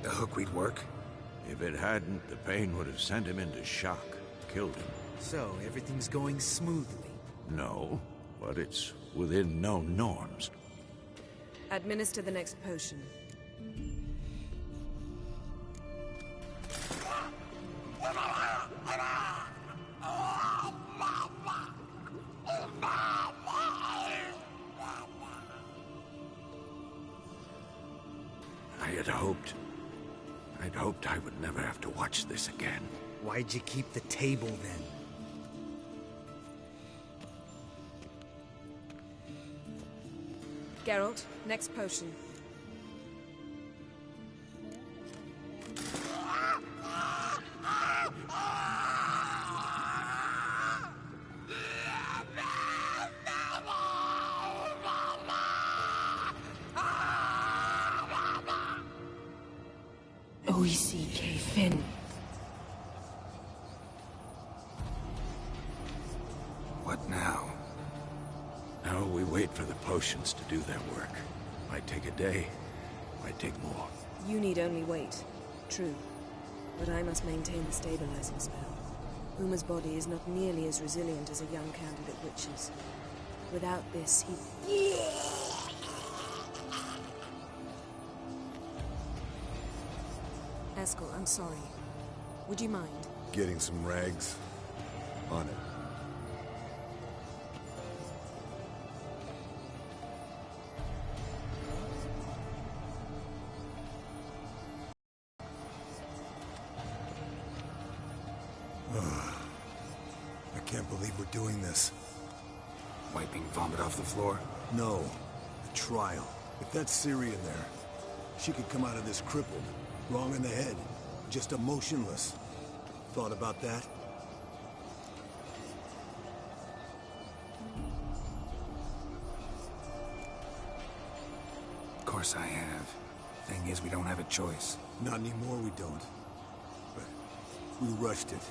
The hookweed work? If it hadn't, the pain would have sent him into shock. Killed him. So, everything's going smoothly? No, but it's within known norms. Administer the next potion. I'd hoped I would never have to watch this again. Why'd you keep the table then? Geralt, next potion. OECK Finn. What now? Now we wait for the potions to do their work. Might take a day, might take more. You need only wait. True. But I must maintain the stabilizing spell. Uma's body is not nearly as resilient as a young candidate witch's. Without this, he... Eskel, I'm sorry. Would you mind? Getting some rags? On it. I can't believe we're doing this. Wiping vomit off the floor? No. The trial. If that's Syrian there, she could come out of this crippled, wrong in the head, just emotionless. Thought about that? Of course I have. Thing is, we don't have a choice. Not anymore, we don't. But we rushed it.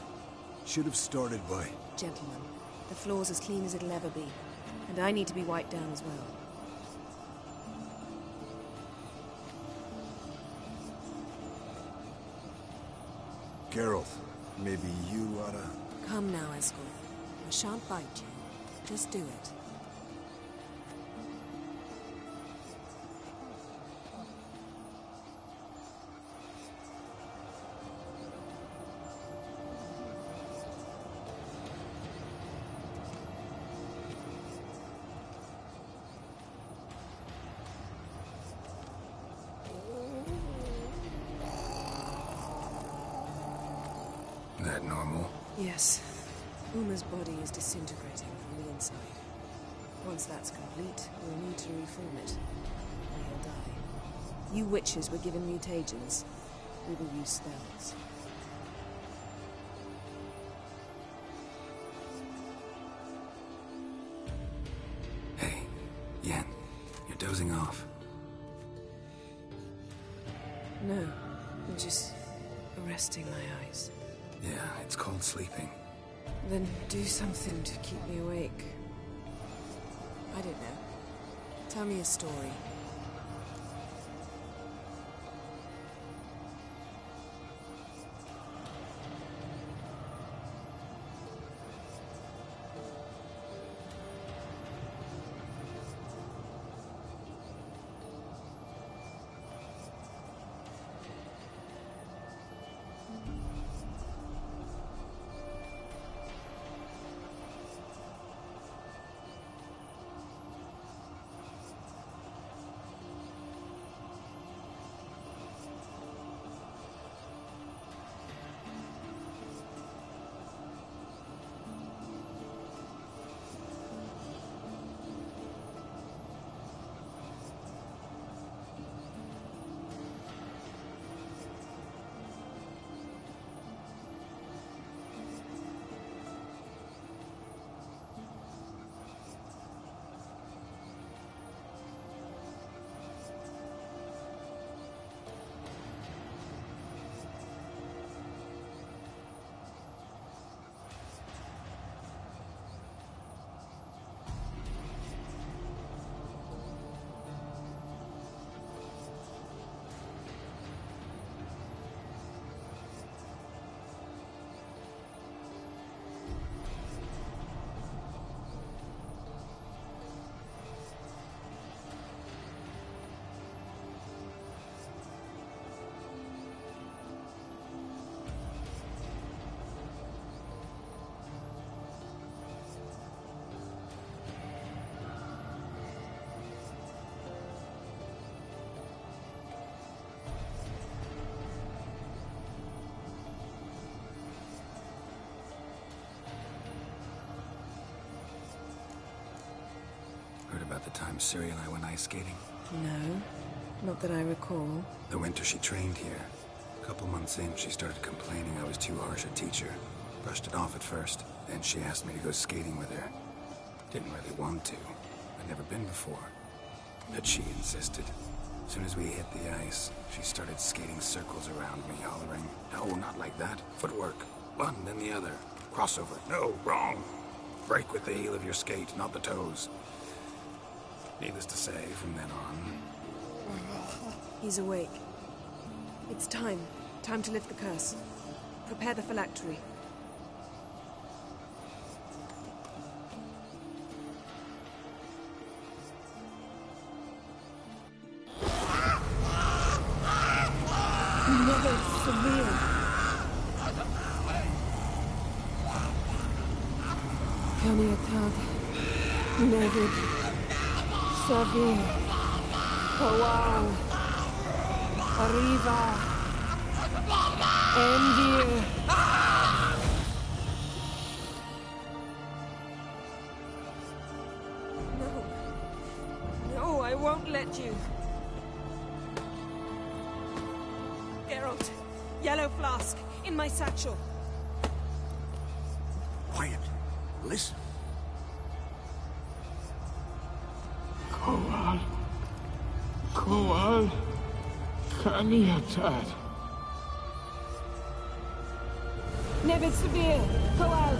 Should have started by... Gentlemen, the floor's as clean as it'll ever be. And I need to be wiped down as well. Geralt, maybe you oughta... Come now, Eskel. I shan't bite you. Just do it. That normal? Yes. Uma's body is disintegrating from the inside. Once that's complete, we'll need to reform it. Or he'll die. You witches were given mutagens. We will use spells. Hey, Yen, you're dozing off. No, I'm just resting my eyes. Yeah, it's called sleeping. Then do something to keep me awake. I don't know. Tell me a story. about the time Ciri and I went ice skating? No, not that I recall. The winter she trained here. A couple months in, she started complaining I was too harsh a teacher. Brushed it off at first, then she asked me to go skating with her. Didn't really want to. I'd never been before. But she insisted. As soon as we hit the ice, she started skating circles around me, hollering, "No, not like that. Footwork. One, then the other. Crossover. No, wrong. Break with the heel of your skate, not the toes." Needless to say, from then on... He's awake. It's time. Time to lift the curse. Prepare the phylactery. Never severe. Caniatad. Nevid. Severe. Kowal. Arriva. Endir. No. No, I won't let you. Geralt, yellow flask, in my satchel. Quiet. Listen. Kowal. Kowal. Kaniatad. Nevid severe. Kowal.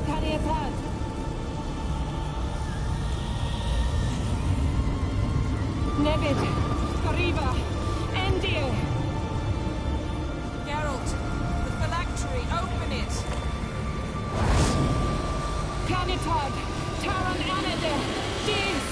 Caniatad. Nevid. Arriva. Endir. Geralt, the phylactery, open it! Canitad, Taran Anade, Dis!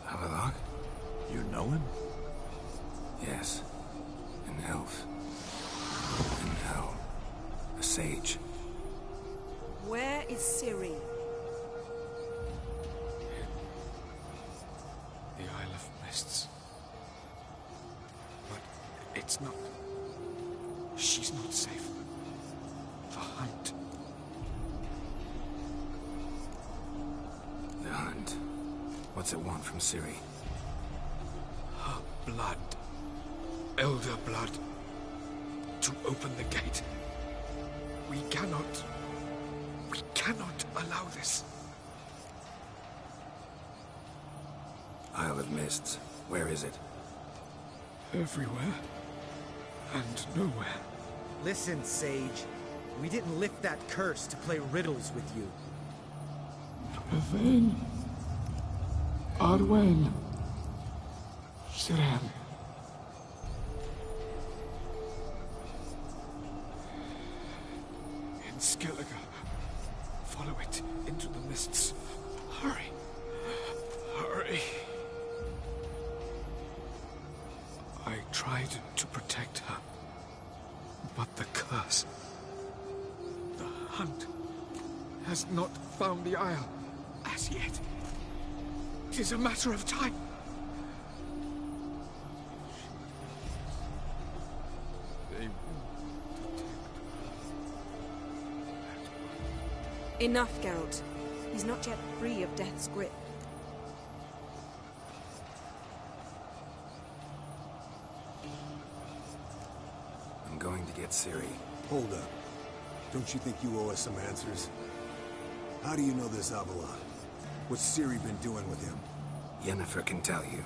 Havelock? You know him? Yes. An elf. In hell. A sage. Where is Ciri? The Isle of Mists. But it's not... She's not safe. The hunt. The hunt. What's it want from Ciri? Her blood. Elder blood. To open the gate. We cannot allow this. Isle of Mists. Where is it? Everywhere. And nowhere. Listen, Sage. We didn't lift that curse to play riddles with you. Yvain. Arwen. Siren. In Skellige. Follow it into the mists. Hurry. Hurry. I tried to protect her. But the curse... The hunt has not found the Isle as yet. It is a matter of time. They will detect. Enough, Geralt. He's not yet free of death's grip. I'm going to get Ciri. Hold up. Don't you think you owe us some answers? How do you know this Avalon? What's Ciri been doing with him? Yennefer can tell you.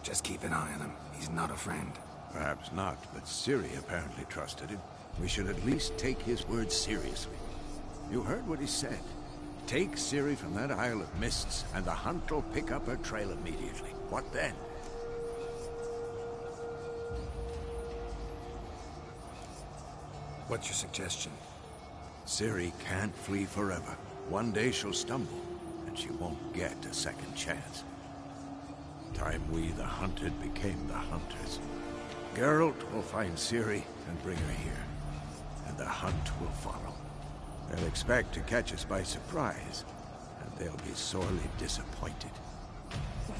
Just keep an eye on him. He's not a friend. Perhaps not, but Ciri apparently trusted him. We should at least take his words seriously. You heard what he said. Take Ciri from that Isle of Mists, and the hunt will pick up her trail immediately. What then? What's your suggestion? Ciri can't flee forever. One day she'll stumble, and she won't get a second chance. Time we, the hunted, became the hunters. Geralt will find Ciri and bring her here, and the hunt will follow. They'll expect to catch us by surprise, and they'll be sorely disappointed.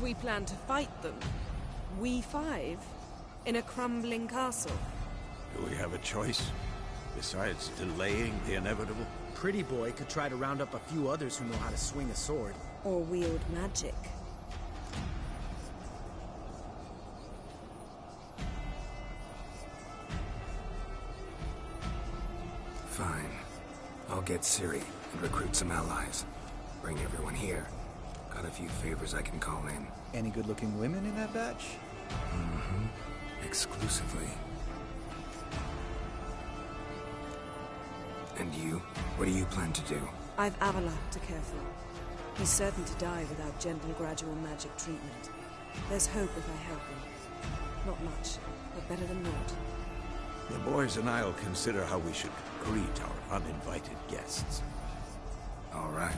We plan to fight them. We five? In a crumbling castle? Do we have a choice? Besides delaying the inevitable? Pretty Boy could try to round up a few others who know how to swing a sword. Or wield magic. Fine. I'll get Ciri and recruit some allies. Bring everyone here. Got a few favors I can call in. Any good-looking women in that batch? Mm-hmm. Exclusively. And you? What do you plan to do? I've Avalok to care for. He's certain to die without gentle, gradual magic treatment. There's hope if I help him. Not much, but better than naught. The boys and I'll consider how we should greet our uninvited guests. All right.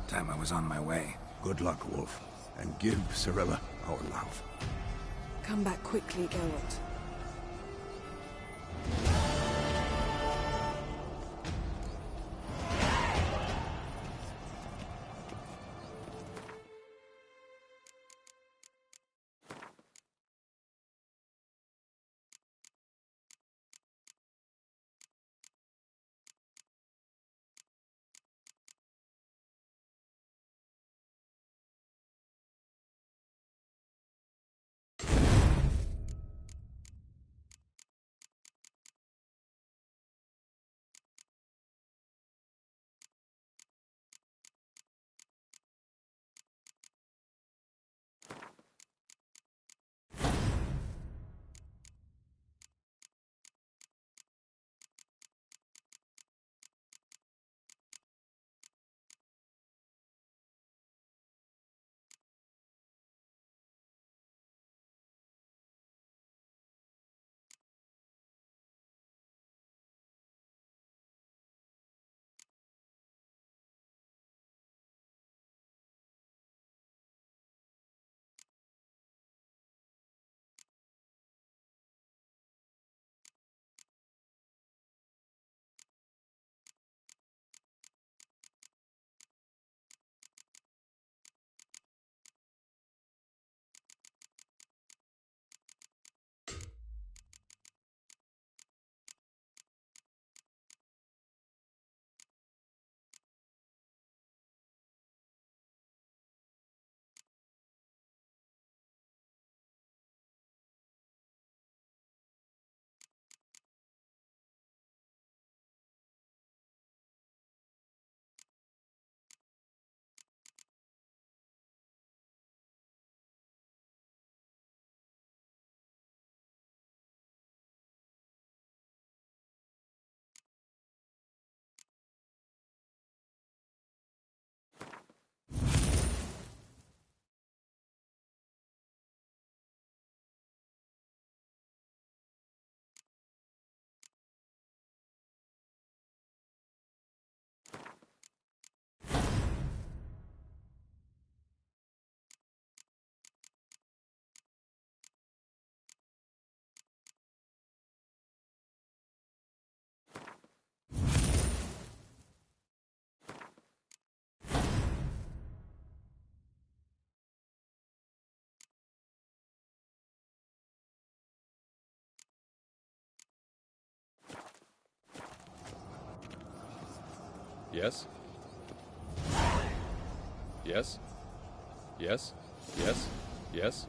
Time I was on my way. Good luck, Wolf. And give Cirilla our love. Come back quickly, Geralt. Yes? Yes? Yes? Yes? Yes?